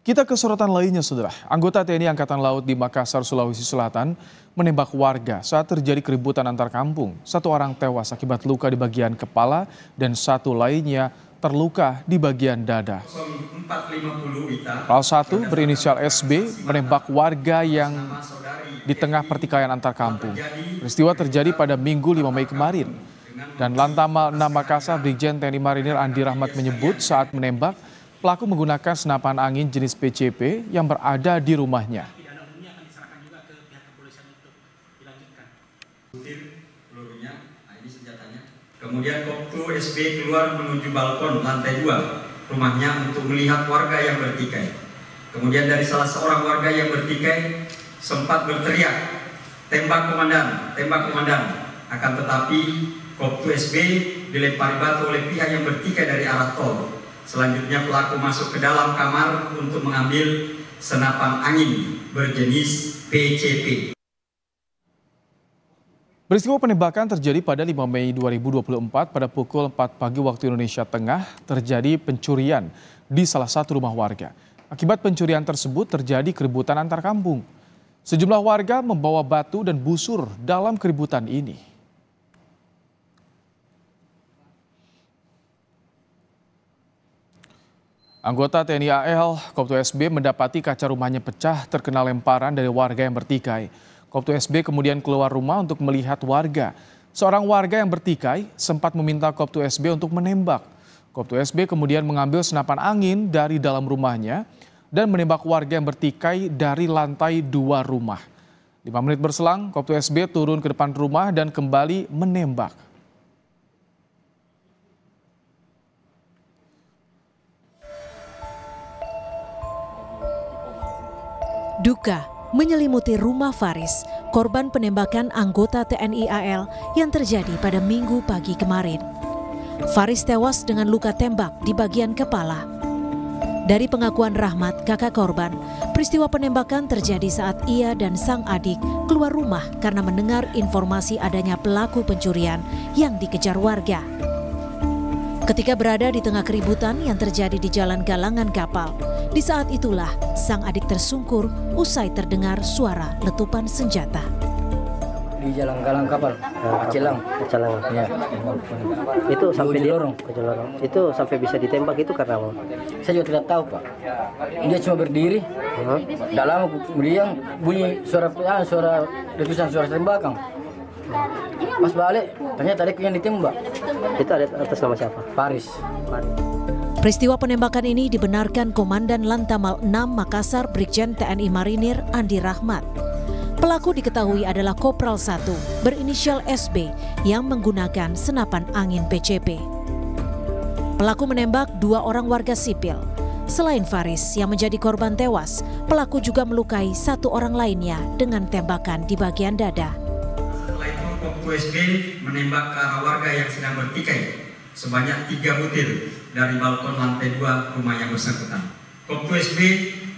Kita ke sorotan lainnya, saudara. Anggota TNI Angkatan Laut di Makassar, Sulawesi Selatan menembak warga saat terjadi keributan antar kampung. Satu orang tewas akibat luka di bagian kepala dan satu lainnya terluka di bagian dada. Salah satu berinisial SB menembak warga yang di tengah pertikaian antar kampung. Peristiwa terjadi pada Minggu 5 Mei kemarin. Dan Lantamal 6 Makassar, Brigjen TNI Marinir Andi Rahmat menyebut saat menembak, pelaku menggunakan senapan angin jenis PCP yang berada di rumahnya. Kemudian Koptu SB keluar menuju balkon lantai 2 rumahnya untuk melihat warga yang bertikai. Kemudian dari salah seorang warga yang bertikai sempat berteriak, tembak komandan, tembak komandan. Akan tetapi Koptu SB dilempari batu oleh pihak yang bertikai dari arah tol. Selanjutnya pelaku masuk ke dalam kamar untuk mengambil senapan angin berjenis PCP. Peristiwa penembakan terjadi pada 5 Mei 2024 pada pukul 4 pagi waktu Indonesia Tengah. Terjadi pencurian di salah satu rumah warga. Akibat pencurian tersebut terjadi keributan antar kampung. Sejumlah warga membawa batu dan busur dalam keributan ini. Anggota TNI AL Koptu SB mendapati kaca rumahnya pecah terkena lemparan dari warga yang bertikai. Koptu SB kemudian keluar rumah untuk melihat warga. Seorang warga yang bertikai sempat meminta Koptu SB untuk menembak. Koptu SB kemudian mengambil senapan angin dari dalam rumahnya dan menembak warga yang bertikai dari lantai 2 rumah. 5 menit berselang, Koptu SB turun ke depan rumah dan kembali menembak. Duka menyelimuti rumah Faris, korban penembakan anggota TNI AL yang terjadi pada Minggu pagi kemarin. Faris tewas dengan luka tembak di bagian kepala. Dari pengakuan Rahmat, kakak korban, peristiwa penembakan terjadi saat ia dan sang adik keluar rumah karena mendengar informasi adanya pelaku pencurian yang dikejar warga. Ketika berada di tengah keributan yang terjadi di Jalan Galangan Kapal, di saat itulah sang adik tersungkur usai terdengar suara letupan senjata. Di Jalan Galangan Kapal, Acelang. Ya. Itu sampai di lorong. Itu sampai bisa ditembak itu karena apa? Saya juga tidak tahu, Pak. Dia cuma berdiri. Tidak lama kemudian bunyi suara letusan, suara tembakan. Pas balik, ternyata adikku yang ditembak. Itu ada atas nama siapa? Faris. Peristiwa penembakan ini dibenarkan Komandan Lantamal 6 Makassar Brigjen TNI Marinir Andi Rahmat. Pelaku diketahui adalah Kopral 1 berinisial SB yang menggunakan senapan angin PCP. Pelaku menembak 2 orang warga sipil. Selain Faris yang menjadi korban tewas, pelaku juga melukai 1 orang lainnya dengan tembakan di bagian dada. Setelah itu Koptu SB menembak ke arah warga yang sedang bertikai sebanyak 3 butir dari balkon lantai 2 rumah yang bersangkutan. Koptu SB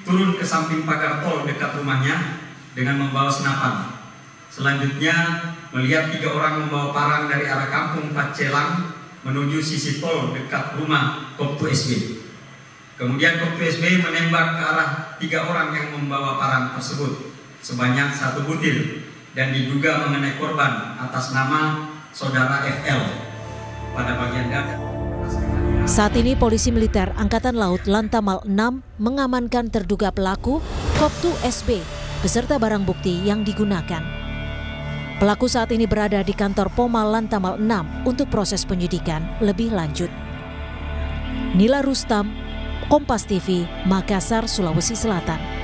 turun ke samping pagar tol dekat rumahnya dengan membawa senapan. Selanjutnya melihat 3 orang membawa parang dari arah kampung Pacelang menuju sisi tol dekat rumah Koptu SB. Kemudian Koptu SB menembak ke arah 3 orang yang membawa parang tersebut sebanyak 1 butir dan diduga mengenai korban atas nama saudara FL pada bagian dada. Saat ini Polisi Militer Angkatan Laut Lantamal 6 mengamankan terduga pelaku Koptu SB beserta barang bukti yang digunakan. Pelaku saat ini berada di kantor Pomal Lantamal 6 untuk proses penyidikan lebih lanjut. Nila Rustam, Kompas TV, Makassar, Sulawesi Selatan.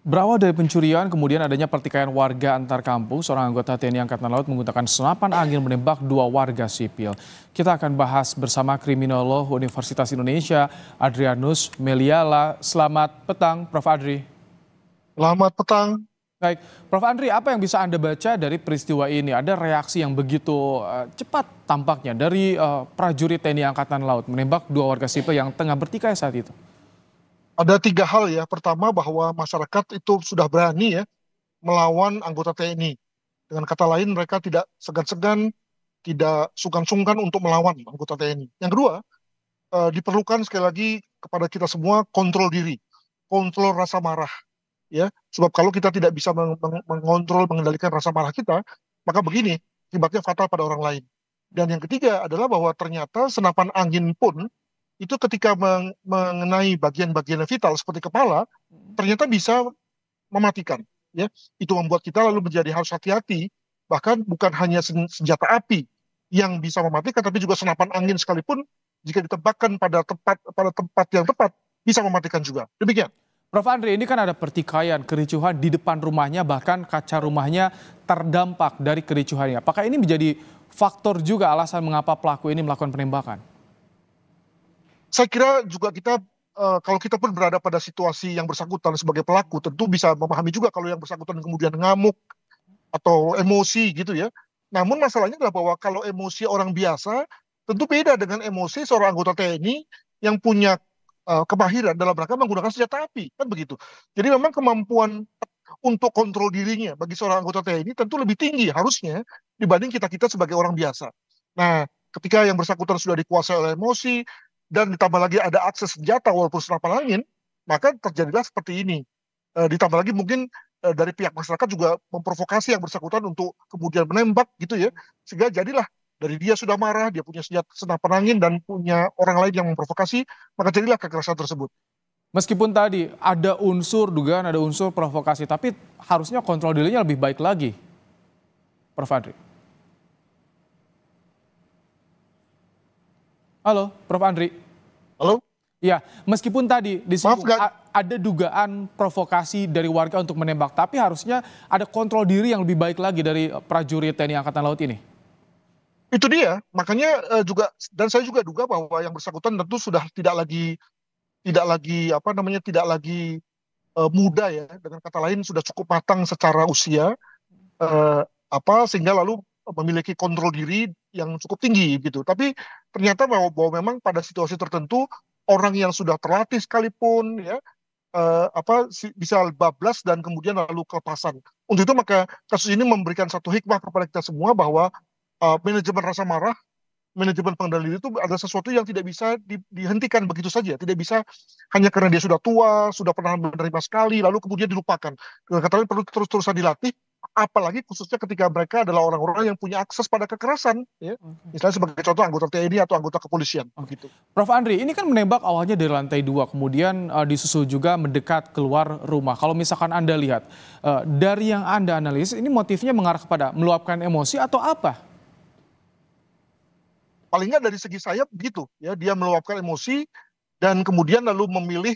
Berawal dari pencurian, kemudian adanya pertikaian warga antar kampung, seorang anggota TNI Angkatan Laut menggunakan senapan angin menembak 2 warga sipil. Kita akan bahas bersama Kriminolog Universitas Indonesia, Adrianus Meliala. Selamat petang, Prof. Adri. Selamat petang. Baik, Prof. Andri, apa yang bisa Anda baca dari peristiwa ini? Ada reaksi yang begitu cepat tampaknya dari prajurit TNI Angkatan Laut menembak 2 warga sipil yang tengah bertikai saat itu. Ada 3 hal ya. Pertama, bahwa masyarakat itu sudah berani ya melawan anggota TNI. Dengan kata lain, mereka tidak segan-segan tidak sungkan-sungkan untuk melawan anggota TNI. Yang kedua, diperlukan sekali lagi kepada kita semua kontrol diri, kontrol rasa marah, ya. Sebab kalau kita tidak bisa mengontrol, mengendalikan rasa marah kita, maka begini, akibatnya fatal pada orang lain. Dan yang ketiga adalah bahwa ternyata senapan angin pun itu ketika mengenai bagian-bagian vital seperti kepala, ternyata bisa mematikan. Ya, itu membuat kita lalu menjadi harus hati-hati. Bahkan bukan hanya senjata api yang bisa mematikan, tapi juga senapan angin sekalipun jika ditembakkan pada tempat yang tepat bisa mematikan juga. Demikian. Prof. Andri, ini kan ada pertikaian, kericuhan di depan rumahnya, bahkan kaca rumahnya terdampak dari kericuhannya. Apakah ini menjadi faktor juga alasan mengapa pelaku ini melakukan penembakan? Saya kira juga kita, kalau kita pun berada pada situasi yang bersangkutan sebagai pelaku, tentu bisa memahami juga kalau yang bersangkutan kemudian ngamuk atau emosi gitu ya. Namun masalahnya adalah bahwa kalau emosi orang biasa, tentu beda dengan emosi seorang anggota TNI yang punya kemahiran dalam rangka menggunakan senjata api, kan begitu. Jadi memang kemampuan untuk kontrol dirinya bagi seorang anggota TNI tentu lebih tinggi harusnya dibanding kita-kita sebagai orang biasa. Nah, ketika yang bersangkutan sudah dikuasai oleh emosi, dan ditambah lagi ada akses senjata walaupun senapan angin, maka terjadilah seperti ini. Ditambah lagi mungkin dari pihak masyarakat juga memprovokasi yang bersangkutan untuk kemudian menembak gitu ya, sehingga jadilah dari dia sudah marah, dia punya senjata senapan angin dan punya orang lain yang memprovokasi, maka jadilah kekerasan tersebut. Meskipun tadi ada unsur dugaan, ada unsur provokasi, tapi harusnya kontrol dirinya lebih baik lagi, Prof. Andri. Halo, Prof. Andri. Halo? Ya, meskipun tadi disebut ada dugaan provokasi dari warga untuk menembak, tapi harusnya ada kontrol diri yang lebih baik lagi dari prajurit TNI Angkatan Laut ini. Itu dia, makanya juga, dan saya juga duga bahwa yang bersangkutan tentu sudah tidak lagi muda ya, dengan kata lain sudah cukup matang secara usia, sehingga lalu memiliki kontrol diri yang cukup tinggi gitu. Tapi ternyata bahwa memang pada situasi tertentu orang yang sudah terlatih sekalipun ya bisa bablas dan kemudian lalu kelepasan. Untuk itu maka kasus ini memberikan satu hikmah kepada kita semua bahwa manajemen rasa marah, manajemen pengendali itu adalah sesuatu yang tidak bisa dihentikan begitu saja. Tidak bisa hanya karena dia sudah tua, sudah pernah menerima sekali, lalu kemudian dilupakan. Dengan kata lain perlu terus-terusan dilatih, apalagi khususnya ketika mereka adalah orang-orang yang punya akses pada kekerasan. Ya. Misalnya sebagai contoh anggota TNI atau anggota kepolisian. Gitu. Prof. Andri, ini kan menembak awalnya dari lantai 2, kemudian disusul juga mendekat keluar rumah. Kalau misalkan Anda lihat, dari yang Anda analisis, ini motifnya mengarah kepada meluapkan emosi atau apa? Paling nggak dari segi saya begitu ya, dia meluapkan emosi dan kemudian lalu memilih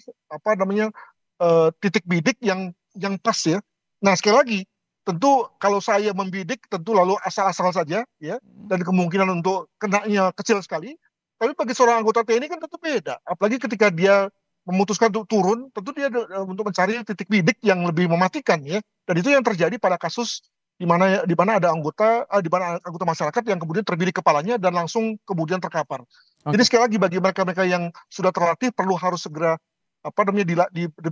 titik bidik yang pas ya. Nah sekali lagi tentu kalau saya membidik tentu lalu asal-asal saja ya, dan kemungkinan untuk kenanya kecil sekali. Tapi bagi seorang anggota TNI kan tentu beda, apalagi ketika dia memutuskan untuk turun, tentu dia untuk mencari titik bidik yang lebih mematikan ya. Dan itu yang terjadi pada kasus di mana ada anggota masyarakat yang kemudian terbidik kepalanya dan langsung kemudian terkapar. Jadi sekali lagi bagi mereka-mereka yang sudah terlatih perlu harus segera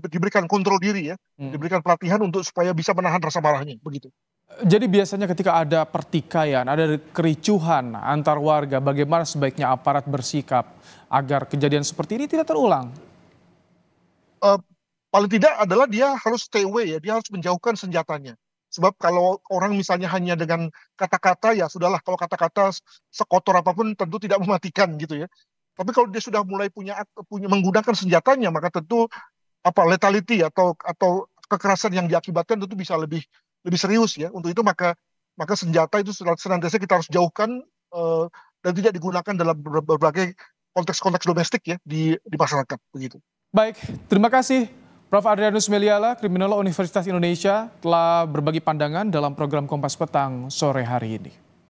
diberikan kontrol diri ya, diberikan pelatihan untuk supaya bisa menahan rasa marahnya begitu. Jadi biasanya ketika ada pertikaian, ada kericuhan antar warga, bagaimana sebaiknya aparat bersikap agar kejadian seperti ini tidak terulang? Paling tidak adalah dia harus stay away ya, dia harus menjauhkan senjatanya. Sebab kalau orang misalnya hanya dengan kata-kata ya sudahlah, kalau kata-kata sekotor apapun tentu tidak mematikan gitu ya. Tapi kalau dia sudah mulai punya menggunakan senjatanya, maka tentu lethality atau kekerasan yang diakibatkan tentu bisa lebih serius ya. Untuk itu maka senjata itu senantiasa kita harus jauhkan dan tidak digunakan dalam berbagai konteks-konteks domestik ya di masyarakat begitu. Baik, terima kasih Prof. Adrianus Meliala, kriminolog Universitas Indonesia, telah berbagi pandangan dalam program Kompas Petang sore hari ini.